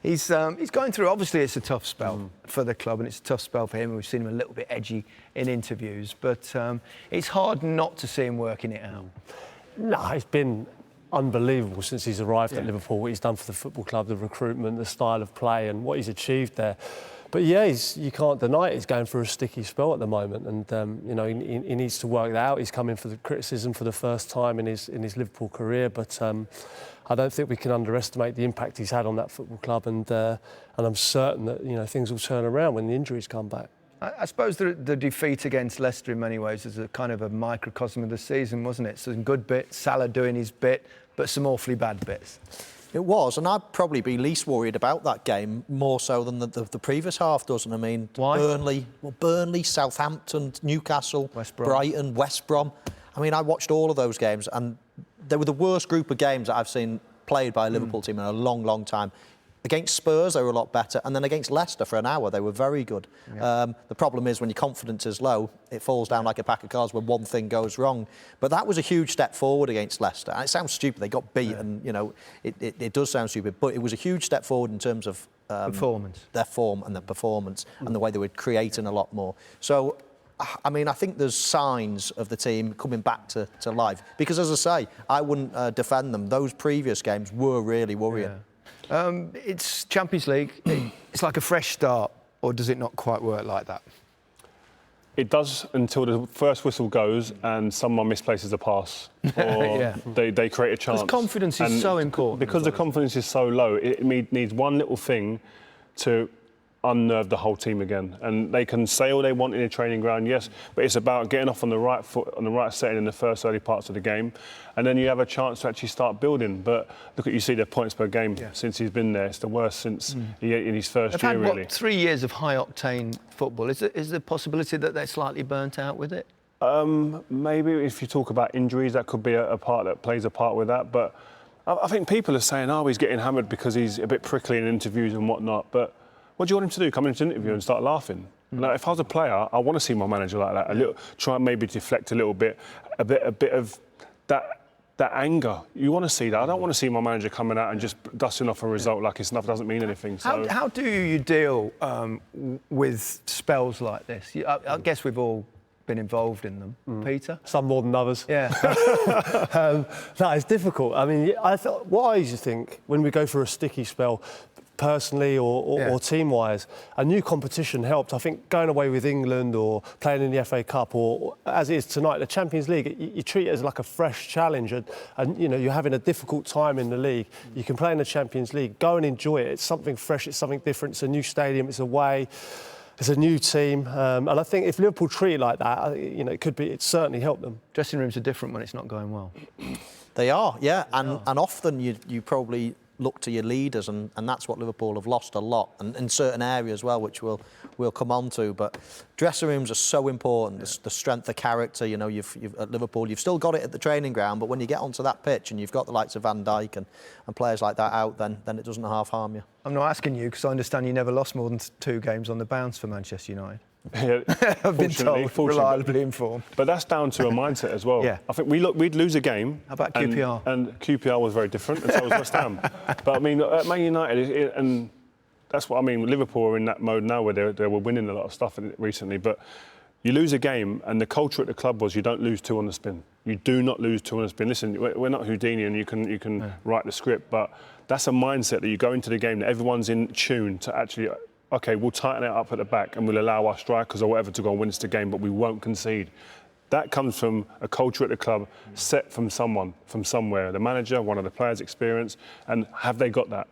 He's going through, obviously it's a tough spell for the club and it's a tough spell for him. We've seen him a little bit edgy in interviews, but it's hard not to see him working it out. No, it's been unbelievable since he's arrived at Liverpool, what he's done for the football club, the recruitment, the style of play and what he's achieved there. But yeah, you can't deny it, he's going through a sticky spell at the moment and, you know, he needs to work that out. He's coming for the criticism for the first time in his Liverpool career, but I don't think we can underestimate the impact he's had on that football club and I'm certain that, you know, things will turn around when the injuries come back. I suppose the defeat against Leicester in many ways is a kind of a microcosm of the season, wasn't it? Some good bits, Salah doing his bit, but some awfully bad bits. It was, and I'd probably be least worried about that game, more so than the previous half doesn't. I mean, why? Burnley, Southampton, Newcastle, West Brom. Brighton, West Brom. I mean, I watched all of those games, and they were the worst group of games that I've seen played by a Liverpool team in a long, long time. Against Spurs, they were a lot better, and then against Leicester for an hour, they were very good. Yeah. The problem is when your confidence is low, it falls down like a pack of cards when one thing goes wrong. But that was a huge step forward against Leicester. And it sounds stupid, they got beat, and you know, it does sound stupid, but it was a huge step forward in terms of performance, their form and their performance, and the way they were creating a lot more. So, I mean, I think there's signs of the team coming back to life. Because, as I say, I wouldn't defend them. Those previous games were really worrying. Yeah. It's Champions League. It's like a fresh start, or does it not quite work like that? It does until the first whistle goes and someone misplaces a pass or they create a chance. Because confidence is so important. Because the confidence is so low, it needs one little thing to unnerve the whole team again. And they can say all they want in a training ground, yes, but it's about getting off on the right foot, on the right setting in the first early parts of the game. And then you have a chance to actually start building. But look at, you see the points per game since he's been there. It's the worst since in his first year, really. What, 3 years of high-octane football. Is there a possibility that they're slightly burnt out with it? Maybe if you talk about injuries, that could be a part that plays a part with that. But I think people are saying, oh, he's getting hammered because he's a bit prickly in interviews and whatnot. But what do you want him to do? Come into an interview and start laughing? Like, if I was a player, I want to see my manager like that. A little, try and maybe deflect a little bit, a bit of that anger. You want to see that. I don't want to see my manager coming out and just dusting off a result like it's enough, doesn't mean anything. So how do you deal with spells like this? I guess we've all been involved in them. Peter? Some more than others. Yeah. No, it's difficult. I mean, what I used to think when we go through a sticky spell, personally or team-wise, a new competition helped. I think going away with England or playing in the FA Cup or, as it is tonight, the Champions League, you treat it as like a fresh challenge and you know, you're having a difficult time in the league. You can play in the Champions League, go and enjoy it. It's something fresh, it's something different, it's a new stadium, it's away, it's a new team. And I think if Liverpool treat it like that, you know, it certainly helped them. Dressing rooms are different when it's not going well. They are, yeah, and often you probably look to your leaders, and that's what Liverpool have lost a lot, and in certain areas as well, which we'll come on to. But dressing rooms are so important. The strength of character, you know, you've at Liverpool, you've still got it at the training ground, but when you get onto that pitch and you've got the likes of Van Dijk and players like that out, then it doesn't half harm you. I'm not asking you because I understand you never lost more than 2 games on the bounce for Manchester United. Yeah, I've been told, reliably informed. But that's down to a mindset as well. Yeah. I think we'd lose a game. How about QPR? And QPR was very different, and so was West Ham. But I mean, at Man United, and that's what I mean. Liverpool are in that mode now where they were winning a lot of stuff recently. But you lose a game, and the culture at the club was you don't lose 2 on the spin. You do not lose 2 on the spin. Listen, we're not Houdini, and you can write the script, but that's a mindset that you go into the game that everyone's in tune to actually. OK, we'll tighten it up at the back and we'll allow our strikers or whatever to go and win us the game, but we won't concede. That comes from a culture at the club set from someone, from somewhere. The manager, one of the players' experience, and have they got that?